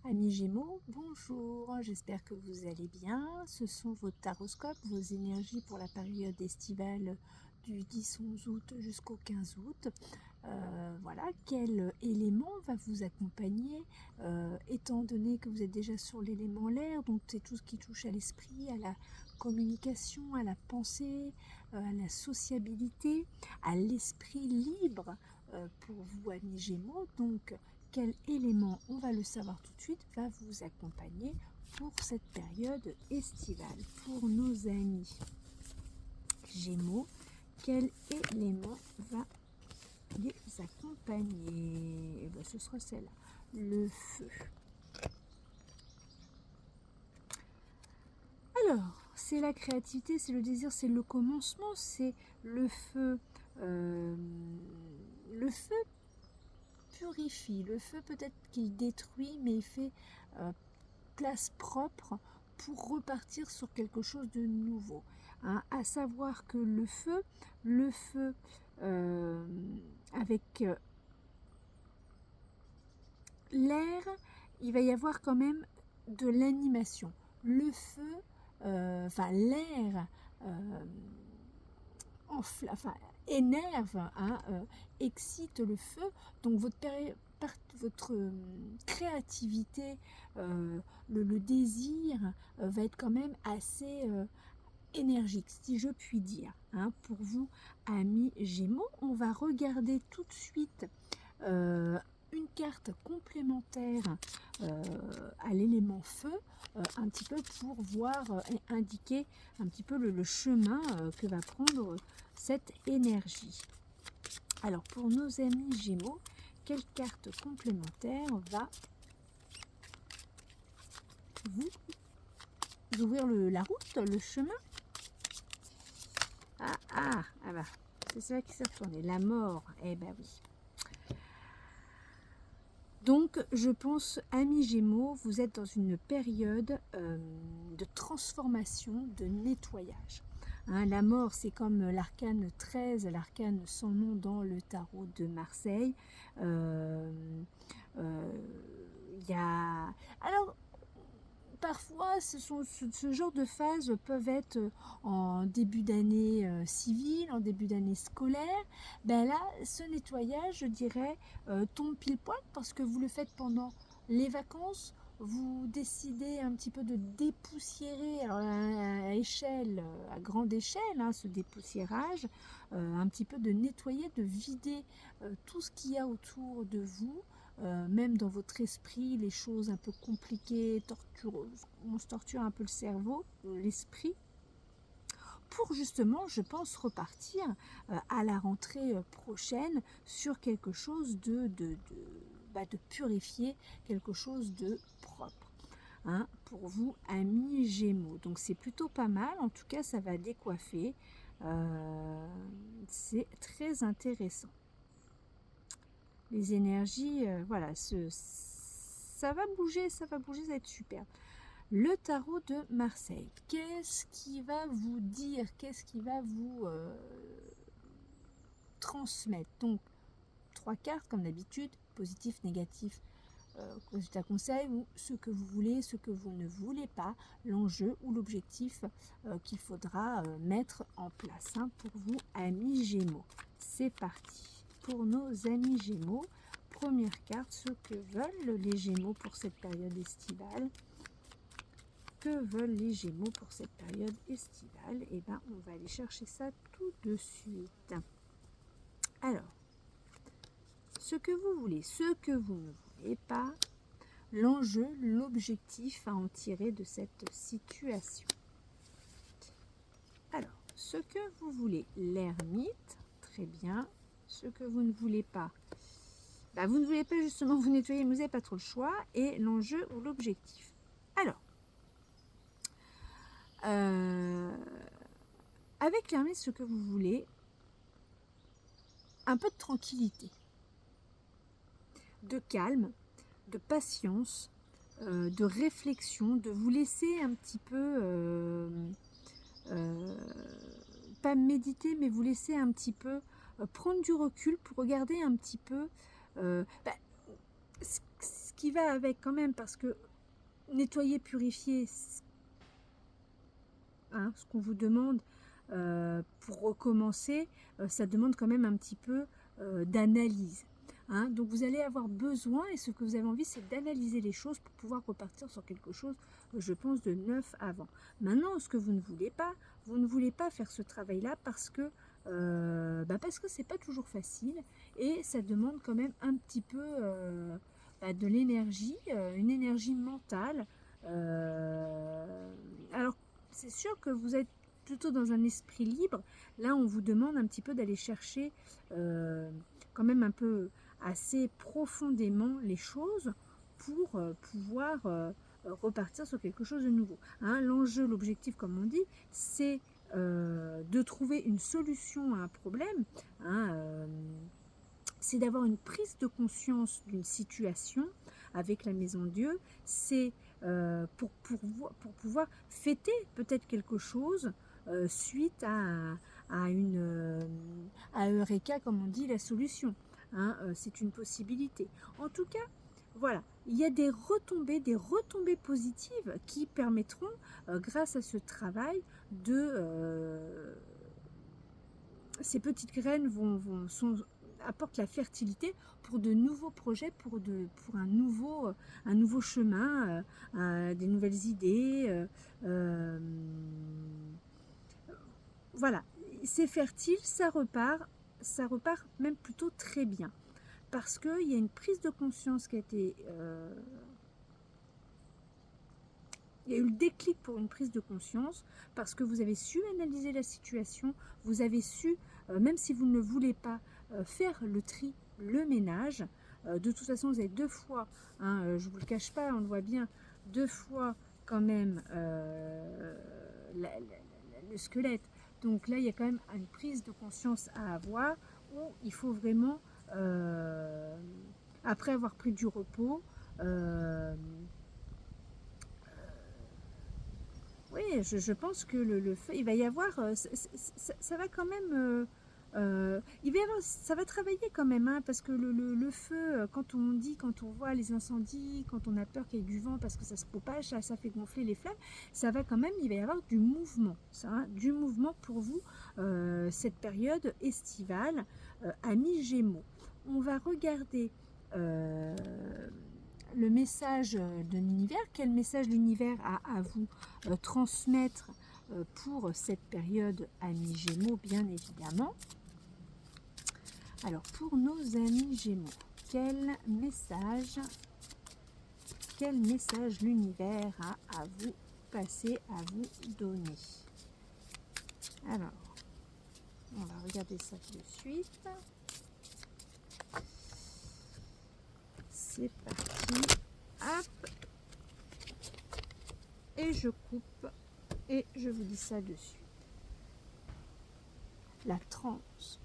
Amis Gémeaux, bonjour, j'espère que vous allez bien. Ce sont vos taroscopes, vos énergies pour la période estivale du 10-11 août jusqu'au 15 août. Voilà, quel élément va vous accompagner, étant donné que vous êtes déjà sur l'élément l'air, donc c'est tout ce qui touche à l'esprit, à la communication, à la pensée, à la sociabilité, à l'esprit libre pour vous, amis Gémeaux. Donc, quel élément, on va le savoir tout de suite, va vous accompagner pour cette période estivale. Pour nos amis Gémeaux, quel élément va les accompagner? Ben, ce sera celle-là, le feu. Alors, c'est la créativité, c'est le désir, c'est le commencement, c'est le feu. Le feu purifie, le feu peut-être qu'il détruit, mais il fait place propre pour repartir sur quelque chose de nouveau. Hein. À savoir que le feu avec l'air, il va y avoir quand même de l'animation. Le feu, enfin l'air, énerve, hein, excite le feu. Donc votre créativité, le désir va être quand même assez énergique, si je puis dire. Hein. Pour vous, amis Gémeaux, on va regarder tout de suite une carte complémentaire à l'élément feu, un petit peu pour voir et indiquer un petit peu le chemin que va prendre cette énergie. Alors pour nos amis Gémeaux, quelle carte complémentaire va vous ouvrir la route, le chemin? Ah bah, c'est ça qui s'est retourné, la mort, eh ben oui. Donc, je pense, amis Gémeaux, vous êtes dans une période de transformation, de nettoyage. Hein, la mort, c'est comme l'arcane 13, l'arcane sans nom dans le tarot de Marseille. Y a... Alors, parfois, ce genre de phases peuvent être en début d'année civile, en début d'année scolaire. Ben là, ce nettoyage, je dirais, tombe pile poil parce que vous le faites pendant les vacances. Vous décidez un petit peu de dépoussiérer, alors à échelle, à grande échelle, hein, ce dépoussiérage, un petit peu de nettoyer, de vider tout ce qu'il y a autour de vous. Même dans votre esprit, les choses un peu compliquées, tortureuses, on se torture un peu le cerveau, l'esprit, pour justement, je pense, repartir à la rentrée prochaine sur quelque chose de purifié, quelque chose de propre. Hein, pour vous, amis Gémeaux. Donc c'est plutôt pas mal, en tout cas ça va décoiffer. C'est très intéressant. Les énergies, voilà, ça va bouger, ça va être super. Le tarot de Marseille, qu'est-ce qui va vous dire, qu'est-ce qui va vous transmettre? Donc, 3 cartes comme d'habitude, positif, négatif, résultat conseil, ou ce que vous voulez, ce que vous ne voulez pas, l'enjeu ou l'objectif qu'il faudra mettre en place. Hein, pour vous, amis Gémeaux. C'est parti. Pour nos amis Gémeaux, première carte, ce que veulent les Gémeaux pour cette période estivale. Que veulent les Gémeaux pour cette période estivale? Eh bien, on va aller chercher ça tout de suite. Alors, ce que vous voulez, ce que vous ne voulez pas, l'enjeu, l'objectif à en tirer de cette situation. Alors, ce que vous voulez, l'ermite, très bien. Ce que vous ne voulez pas, bah, vous ne voulez pas justement vous nettoyer, mais vous n'avez pas trop le choix. Et l'enjeu ou l'objectif. Alors, avec l'ermite, ce que vous voulez, un peu de tranquillité, de calme, de patience, de réflexion, de vous laisser un petit peu, pas méditer, mais vous laisser un petit peu prendre du recul pour regarder un petit peu ce qui va avec quand même, parce que nettoyer, purifier, hein, ce qu'on vous demande pour recommencer, ça demande quand même un petit peu d'analyse. Hein. Donc vous allez avoir besoin, et ce que vous avez envie, c'est d'analyser les choses pour pouvoir repartir sur quelque chose, je pense, de neuf avant. Maintenant, ce que vous ne voulez pas faire ce travail-là parce que c'est pas toujours facile, et ça demande quand même un petit peu de l'énergie, une énergie mentale. Alors, c'est sûr que vous êtes plutôt dans un esprit libre. Là, on vous demande un petit peu d'aller chercher quand même un peu assez profondément les choses pour pouvoir repartir sur quelque chose de nouveau. Hein, l'enjeu, l'objectif, comme on dit, c'est de trouver une solution à un problème. Hein, c'est d'avoir une prise de conscience d'une situation avec la Maison Dieu. C'est pour pouvoir fêter peut-être quelque chose suite à Eureka, comme on dit, la solution. Hein, c'est une possibilité. En tout cas, voilà, il y a des retombées positives qui permettront, grâce à ce travail, ces petites graines apportent la fertilité pour de nouveaux projets, pour un nouveau chemin, des nouvelles idées. Voilà, c'est fertile, ça repart même plutôt très bien. Parce qu'il y a une prise de conscience qui a été... il y a eu le déclic pour une prise de conscience, parce que vous avez su analyser la situation, vous avez su, même si vous ne le voulez pas, faire le tri, le ménage. De toute façon, vous avez 2 fois, hein, je ne vous le cache pas, on le voit bien, 2 fois quand même le squelette. Donc là, il y a quand même une prise de conscience à avoir, où il faut vraiment, après avoir pris du repos, oui, je pense que le feu, il va y avoir, ça va quand même, il va y avoir, ça va travailler quand même, hein, parce que le feu, quand on voit les incendies, quand on a peur qu'il y ait du vent parce que ça se propage, ça fait gonfler les flammes, ça va quand même, il va y avoir du mouvement, du mouvement pour vous, cette période estivale, amis Gémeaux. On va regarder le message de l'univers, quel message l'univers a à vous transmettre pour cette période amis Gémeaux, bien évidemment. Alors, pour nos amis Gémeaux, quel message l'univers a à vous passer, à vous donner? Alors, on va regarder ça tout de suite. C'est parti. Hop. Et je coupe et je vous dis ça de suite. La transe.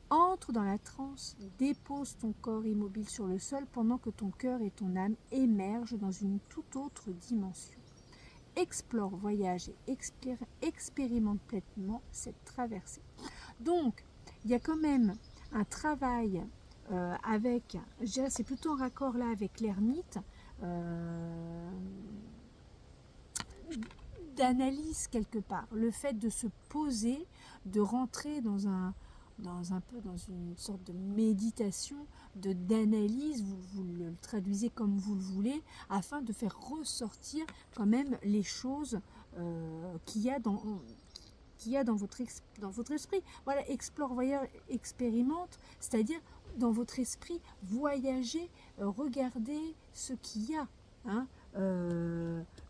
Entre dans la transe, dépose ton corps immobile sur le sol pendant que ton cœur et ton âme émergent dans une toute autre dimension. Explore, voyage et expérimente pleinement cette traversée. Donc, il y a quand même un travail avec, je dirais, c'est plutôt en raccord là avec l'ermite, d'analyse quelque part. Le fait de se poser, de rentrer dans une sorte de méditation, d'analyse, vous le traduisez comme vous le voulez, afin de faire ressortir quand même les choses qu'il y a dans votre esprit. Voilà, explore, voyage, expérimente, c'est-à-dire dans votre esprit, voyager, regardez ce qu'il y a. Hein.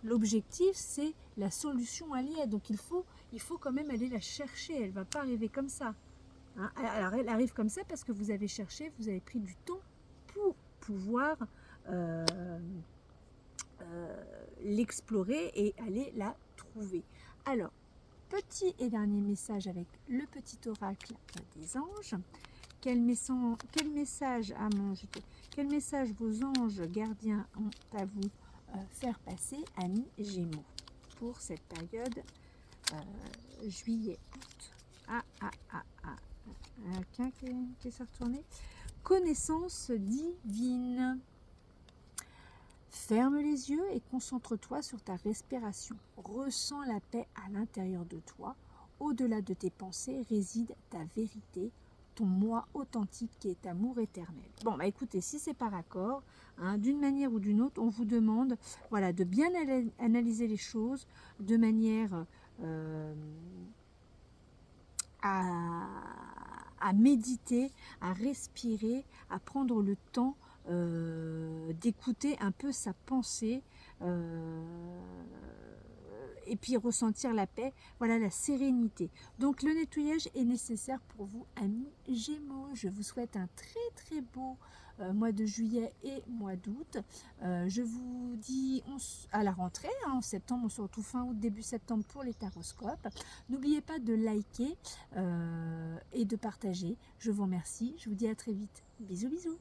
L'objectif, c'est la solution alliée. Donc il faut quand même aller la chercher. Elle ne va pas arriver comme ça. Hein. Alors elle arrive comme ça parce que vous avez cherché, vous avez pris du temps pour pouvoir l'explorer et aller la trouver. Alors, petit et dernier message avec le petit oracle des anges. Quel message vos anges gardiens ont à vous faire passer, amis Gémeaux, pour cette période juillet-août? Quelqu'un qui s'est retourné. Connaissance divine. Ferme les yeux et concentre-toi sur ta respiration. Ressens la paix à l'intérieur de toi. Au-delà de tes pensées réside ta vérité, ton moi authentique qui est amour éternel. Bon, bah écoutez, si c'est par accord, hein, d'une manière ou d'une autre, on vous demande voilà, de bien analyser les choses de manière à, à méditer, à respirer, à prendre le temps d'écouter un peu sa pensée et puis ressentir la paix, voilà la sérénité. Donc le nettoyage est nécessaire pour vous, amis Gémeaux. Je vous souhaite un très beau mois de juillet et mois d'août. Je vous dis à la rentrée, hein, en septembre, on se retrouve fin août, début septembre pour les taroscopes. N'oubliez pas de liker et de partager. Je vous remercie, je vous dis à très vite. Bisous bisous.